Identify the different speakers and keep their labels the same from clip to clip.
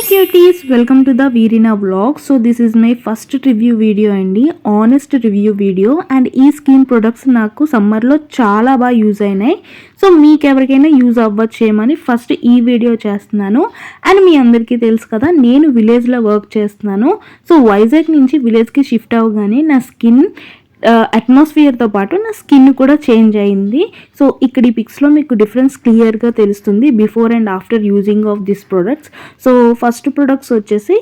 Speaker 1: cuties, welcome to the Veerina vlog. So this is my first review video అండి, honest review video. And ఈ skin products నాకు సమ్మర్లో చాలా బాగా use అయినాయి. సో మీకు ఎవరికైనా యూజ్ అవ్వచ్చేమని ఫస్ట్ ఈ వీడియో చేస్తున్నాను. అండ్ మీ అందరికీ తెలుసు కదా, నేను విలేజ్లో వర్క్ చేస్తున్నాను. సో వైజాగ్ నుంచి విలేజ్కి షిఫ్ట్ అవ్వగానే నా స్కిన్ అట్మాస్ఫియర్తో పాటు నా స్కిన్ కూడా చేంజ్ అయింది. సో ఇక్కడ ఈ పిక్స్లో మీకు డిఫరెన్స్ క్లియర్గా తెలుస్తుంది before and after using of this products. So first products వచ్చేసి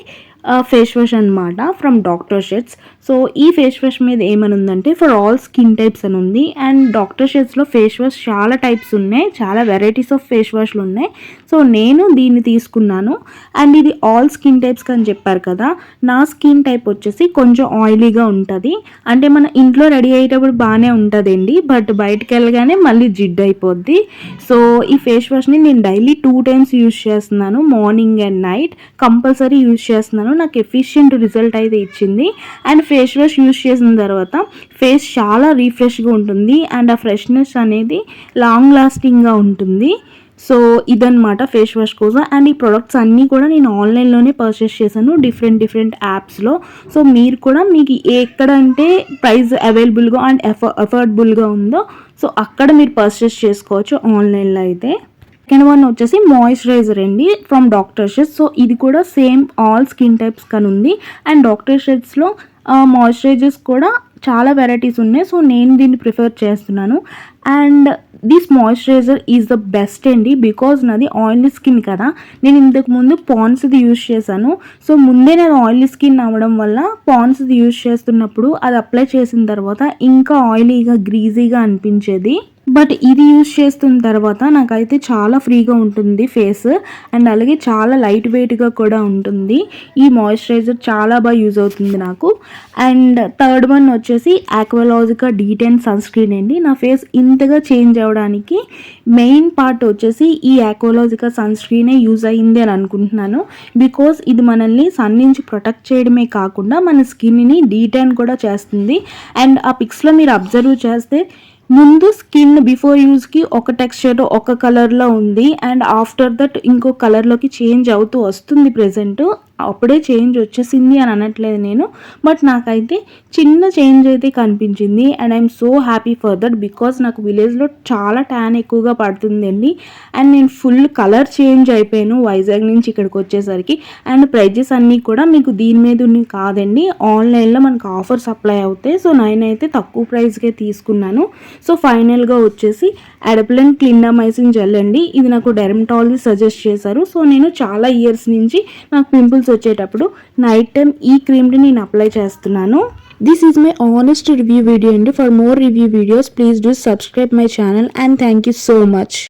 Speaker 1: ఫేస్ వాష్ అనమాట ఫ్రమ్ డాక్టర్ షెడ్స్. సో ఈ ఫేస్ వాష్ మీద ఏమని ఉందంటే ఫర్ ఆల్ స్కిన్ టైప్స్ అని ఉంది. అండ్ డాక్టర్ షెడ్స్లో ఫేస్ వాష్ చాలా టైప్స్ ఉన్నాయి, చాలా వెరైటీస్ ఆఫ్ ఫేస్ వాష్లు ఉన్నాయి. సో నేను దీన్ని తీసుకున్నాను. అండ్ ఇది ఆల్ స్కిన్ టైప్స్ అని చెప్పారు కదా, నా స్కిన్ టైప్ వచ్చేసి కొంచెం ఆయిలీగా ఉంటుంది. అంటే మన ఇంట్లో రెడీ అయ్యేటప్పుడు బాగానే ఉంటుందండి, బట్ బయటకు వెళ్ళగానే మళ్ళీ జిడ్డు అయిపోద్ది. సో ఈ ఫేస్ వాష్ని నేను డైలీ 2 times యూజ్ చేస్తున్నాను, morning and night compulsory use చేస్తున్నాను. నాకు ఎఫిషియెంట్ రిజల్ట్ అయితే ఇచ్చింది. అండ్ ఫేస్ వాష్ యూజ్ చేసిన తర్వాత ఫేస్ చాలా రీఫ్రెష్గా ఉంటుంది అండ్ ఆ ఫ్రెష్నెస్ అనేది లాంగ్ లాస్టింగ్గా ఉంటుంది. సో ఇదన్నమాట ఫేస్ వాష్ కోసం. అండ్ ఈ ప్రొడక్ట్స్ అన్నీ కూడా నేను ఆన్లైన్లోనే పర్చేస్ చేశాను, డిఫరెంట్ యాప్స్లో. సో మీరు కూడా మీకు ఎక్కడంటే ప్రైస్ అవైలబుల్గా అండ్ అఫోర్డబుల్గా ఉందో సో అక్కడ మీరు పర్చేస్ చేసుకోవచ్చు ఆన్లైన్లో అయితే. సెకండ్ వన్ వచ్చేసి మాయిశ్చరైజర్ అండి ఫ్రమ్ డాక్టర్ షెడ్స్. సో ఇది కూడా సేమ్ ఆల్ స్కిన్ టైప్స్ కానీ ఉంది. అండ్ డాక్టర్ షెడ్స్లో మాయిశ్చరైజర్స్ కూడా చాలా వెరైటీస్ ఉన్నాయి. సో నేను దీన్ని ప్రిఫర్ చేస్తున్నాను. And this moisturiser is the best అండి, బికాజ్ నాది ఆయిలీ స్కిన్ కదా. నేను ఇంతకు ముందు పాండ్స్ది యూజ్ చేశాను. సో ముందే నేను ఆయిలీ స్కిన్ అవ్వడం వల్ల పాండ్స్ది యూజ్ చేస్తున్నప్పుడు అది అప్లై చేసిన తర్వాత ఇంకా ఆయిలీగా గ్రీజీగా అనిపించేది. బట్ ఇది యూజ్ చేస్తున్న తర్వాత నాకైతే చాలా ఫ్రీగా ఉంటుంది ఫేస్. అండ్ అలాగే చాలా లైట్ వెయిట్గా కూడా ఉంటుంది. ఈ మాయిశ్చరైజర్ చాలా బాగా యూజ్ అవుతుంది నాకు. అండ్ థర్డ్ వన్ వచ్చేసి ఆక్వాలాజికా D10 సన్ స్క్రీన్ అండి. నా ఫేస్ ఇంతగా చేంజ్ అవ్వడానికి మెయిన్ పార్ట్ వచ్చేసి ఈ ఆక్వాలాజికా సన్ స్క్రీనే యూజ్ అయ్యింది అని అనుకుంటున్నాను. బికాస్ ఇది మనల్ని సన్ నుంచి ప్రొటెక్ట్ చేయడమే కాకుండా మన స్కిన్ని D10 కూడా చేస్తుంది. అండ్ ఆ పిక్స్లో మీరు అబ్జర్వ్ చేస్తే ముందు స్కిన్ బిఫోర్ యూజ్కి ఒక టెక్స్చర్ ఒక కలర్లో ఉంది అండ్ ఆఫ్టర్ దట్ ఇంకో కలర్లోకి చేంజ్ అవుతూ వస్తుంది. ప్రెజెంట్ అప్పుడే చేంజ్ వచ్చేసింది అని అనట్లేదు నేను, బట్ నాకైతే చిన్న చేంజ్ అయితే కనిపించింది. And I'm so happy for that, because నాకు విలేజ్లో చాలా ట్యాన్ ఎక్కువగా పడుతుందండి. అండ్ నేను ఫుల్ కలర్ చేంజ్ అయిపోయాను వైజాగ్ నుంచి ఇక్కడికి వచ్చేసరికి. అండ్ ప్రైజెస్ అన్నీ కూడా మీకు దీని మీద కాదండి, ఆన్లైన్లో మనకు ఆఫర్స్ అప్లై అవుతాయి. సో నేనైతే తక్కువ ప్రైస్కే తీసుకున్నాను. సో ఫైనల్గా వచ్చేసి అడప్లెన్ క్లిండామైసిన్ జెల్ అండి. ఇది నాకు డెర్మటాలజీ సజెస్ట్ చేశారు. సో నేను చాలా ఇయర్స్ నుంచి నాకు పింపుల్స్ వచ్చేటప్పుడు నైట్ టైం ఈ క్రీమ్ని నేను అప్లై చేస్తున్నాను. This is my honest review video, and for more review videos please do subscribe my channel, and thank you so much.